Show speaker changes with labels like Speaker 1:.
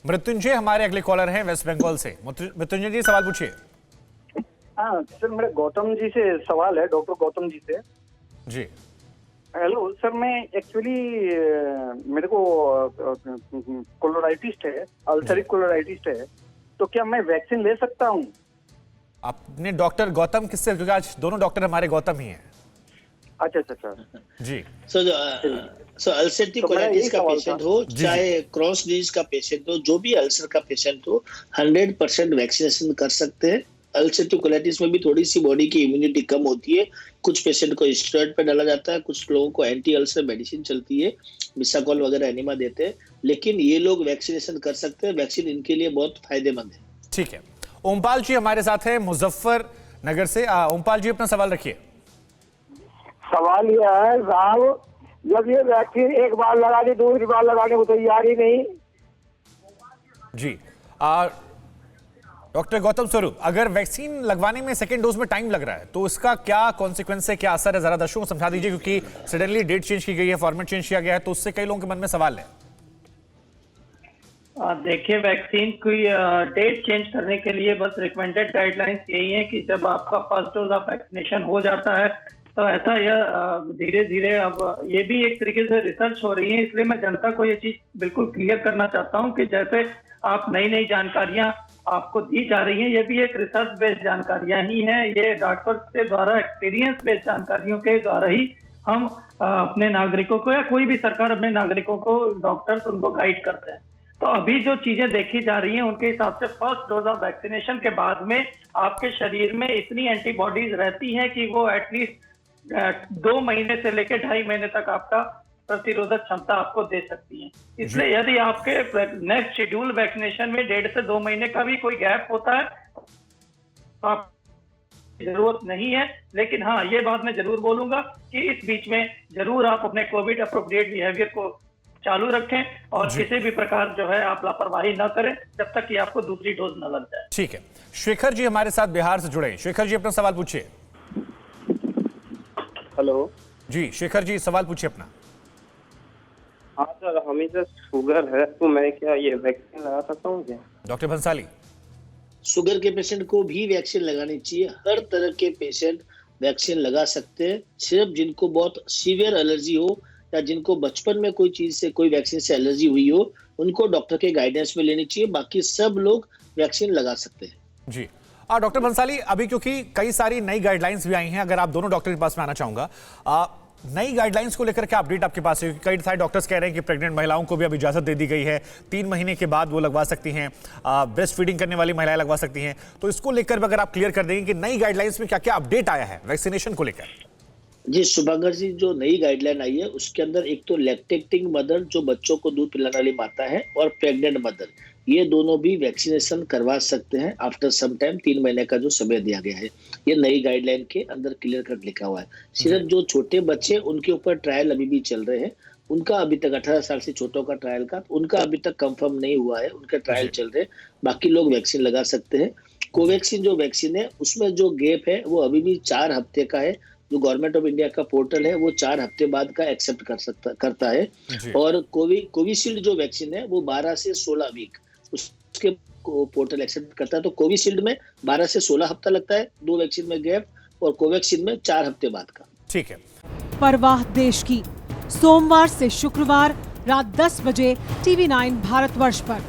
Speaker 1: मृत्युंजय हमारे अगले कॉलर हैं वेस्ट बंगाल से। मृत्युंजय जी सवाल पूछिए।
Speaker 2: हाँ सर, मेरा गौतम जी से सवाल है, डॉक्टर गौतम जी से।
Speaker 1: जी
Speaker 2: हेलो सर, मैं एक्चुअली मेरे को कोलोराइटिस है, अल्सरिक कोलोराइटिस है, तो क्या मैं वैक्सीन ले सकता हूँ?
Speaker 1: आपने डॉक्टर गौतम किससे, क्योंकि आज दोनों डॉक्टर हमारे गौतम ही हैं।
Speaker 2: अच्छा अच्छा अच्छा
Speaker 1: जी
Speaker 3: सो अल्सरेटिव कोलाइटिस का पेशेंट हो, चाहे क्रॉस डिजीज का पेशेंट हो, जो भी अल्सर का पेशेंट हो, 100% वैक्सीनेशन कर सकते हैं। अल्सरेटिव कोलाइटिस में भी थोड़ी सी बॉडी की इम्यूनिटी कम होती है। कुछ पेशेंट को स्टेरॉइड पे डाला जाता है, कुछ लोगों को एंटी अल्सर मेडिसिन चलती है, मिसाकोल वगैरह एनिमा देते हैं, लेकिन ये लोग वैक्सीनेशन कर सकते हैं। वैक्सीन इनके लिए बहुत फायदेमंद है।
Speaker 1: ठीक है, ओमपाल जी हमारे साथ हैं मुजफ्फरनगर से। ओमपाल जी अपना सवाल रखिए।
Speaker 4: सवाल यह है साहब, जब ये वैक्सीन एक बार लगा दी, दूसरी बार लगाने को तैयार ही नहीं।
Speaker 1: जी डॉक्टर गौतम स्वरूप, अगर वैक्सीन लगवाने में सेकेंड डोज में टाइम लग रहा है तो इसका क्या कॉन्सिक्वेंस है, क्या असर है, जरा दर्शकों को समझा दीजिए, क्योंकि सडनली डेट चेंज की गई है, फॉर्मेट चेंज किया गया है, तो उससे कई लोगों के मन में सवाल है।
Speaker 5: देखिए, वैक्सीन की डेट चेंज करने के लिए बस रिकमेंडेड गाइडलाइंस यही है कि जब आपका फर्स्ट डोज ऑफ वैक्सीनेशन हो जाता है तो ऐसा यह धीरे धीरे, अब ये भी एक तरीके से रिसर्च हो रही है, इसलिए मैं जनता को ये चीज बिल्कुल क्लियर करना चाहता हूँ कि जैसे आप नई नई जानकारियां आपको दी जा रही हैं, ये भी एक रिसर्च बेस्ड जानकारियां ही हैं। ये डॉक्टर के द्वारा एक्सपीरियंस बेस्ड जानकारियों के द्वारा ही हम अपने नागरिकों को, या कोई भी सरकार अपने नागरिकों को, डॉक्टर्स उनको गाइड करते हैं। तो अभी जो चीजें देखी जा रही हैं उनके हिसाब से फर्स्ट डोज ऑफ वैक्सीनेशन के बाद में आपके शरीर में इतनी एंटीबॉडीज रहती हैं कि वो एटलीस्ट 2 महीने से लेकर 2.5 महीने तक आपका प्रतिरोधक क्षमता आपको दे सकती है। इसलिए यदि आपके नेक्स्ट शेड्यूल वैक्सीनेशन में 1.5 से 2 महीने का भी कोई गैप होता है तो आप जरूरत नहीं है। लेकिन हाँ, ये बात मैं जरूर बोलूंगा कि इस बीच में जरूर आप अपने कोविड अप्रोप्रिएट बिहेवियर को चालू रखें और किसी भी प्रकार जो है आप लापरवाही ना करें जब तक कि आपको दूसरी डोज न लग जाए।
Speaker 1: ठीक है, शेखर जी हमारे साथ बिहार से जुड़े। शेखर जी अपना सवाल पूछिए।
Speaker 6: हेलो
Speaker 1: जी शेखर जी सवाल पूछिए अपना।
Speaker 6: हाँ सर, हमें सर शुगर है, तो मैं क्या ये वैक्सीन लगा सकता हूँ क्या?
Speaker 1: डॉक्टर भंसाली,
Speaker 3: शुगर के पेशेंट को भी वैक्सीन लगानी चाहिए। हर तरह के पेशेंट वैक्सीन लगा सकते हैं। सिर्फ जिनको बहुत सीवियर एलर्जी हो या जिनको बचपन में कोई चीज से, कोई वैक्सीन से एलर्जी हुई हो, उनको डॉक्टर के गाइडेंस में लेनी चाहिए। बाकी सब लोग वैक्सीन लगा सकते हैं।
Speaker 1: जी डॉक्टर भंसाली, अभी क्योंकि कई सारी नई गाइडलाइंस भी आई हैं, अगर आप दोनों डॉक्टर के पास में आना चाहूंगा, नई गाइडलाइंस को लेकर क्या अपडेट आपके पास है? कई सारे डॉक्टर्स कह रहे हैं कि प्रेग्नेंट महिलाओं को भी अब इजाजत दे दी गई है, 3 महीने के बाद वो लगवा सकती हैं, ब्रेस्ट फीडिंग करने वाली महिलाएं लगवा सकती हैं। तो इसको लेकर भी अगर आप क्लियर कर देंगे कि नई गाइडलाइंस में क्या क्या अपडेट आया है वैक्सीनेशन को लेकर।
Speaker 3: जी शुभांकर जी, जो नई गाइडलाइन आई है उसके अंदर एक तो लैक्टेटिंग मदर, जो बच्चों को दूध पिलाने वाली माता है, और प्रेग्नेंट मदर, ये दोनों भी वैक्सीनेशन करवा सकते हैं आफ्टर सम टाइम। 3 महीने का जो समय दिया गया है, ये नई गाइडलाइन के अंदर क्लियर कट लिखा हुआ है। सिर्फ जो छोटे बच्चे, उनके ऊपर ट्रायल अभी भी चल रहे हैं, उनका अभी तक 18 साल से छोटों का ट्रायल का, उनका अभी तक कंफर्म नहीं हुआ है, उनके ट्रायल चल रहे हैं। बाकी लोग वैक्सीन लगा सकते हैं। कोवैक्सीन जो वैक्सीन है उसमें जो गैप है वो अभी भी 4 हफ्ते का है। जो गवर्नमेंट ऑफ इंडिया का पोर्टल है वो 4 हफ्ते बाद का एक्सेप्ट करता है। और कोविशील्ड जो वैक्सीन है वो 12 से 16 वीक उसके पोर्टल एक्सेप्ट करता है। तो कोविशील्ड में 12 से 16 हफ्ता लगता है, 2 वैक्सीन में गैप, और कोवैक्सीन में 4 हफ्ते बाद का।
Speaker 1: ठीक है।
Speaker 7: परवाह देश की, सोमवार से शुक्रवार रात 10 बजे TV9 भारतवर्ष पर।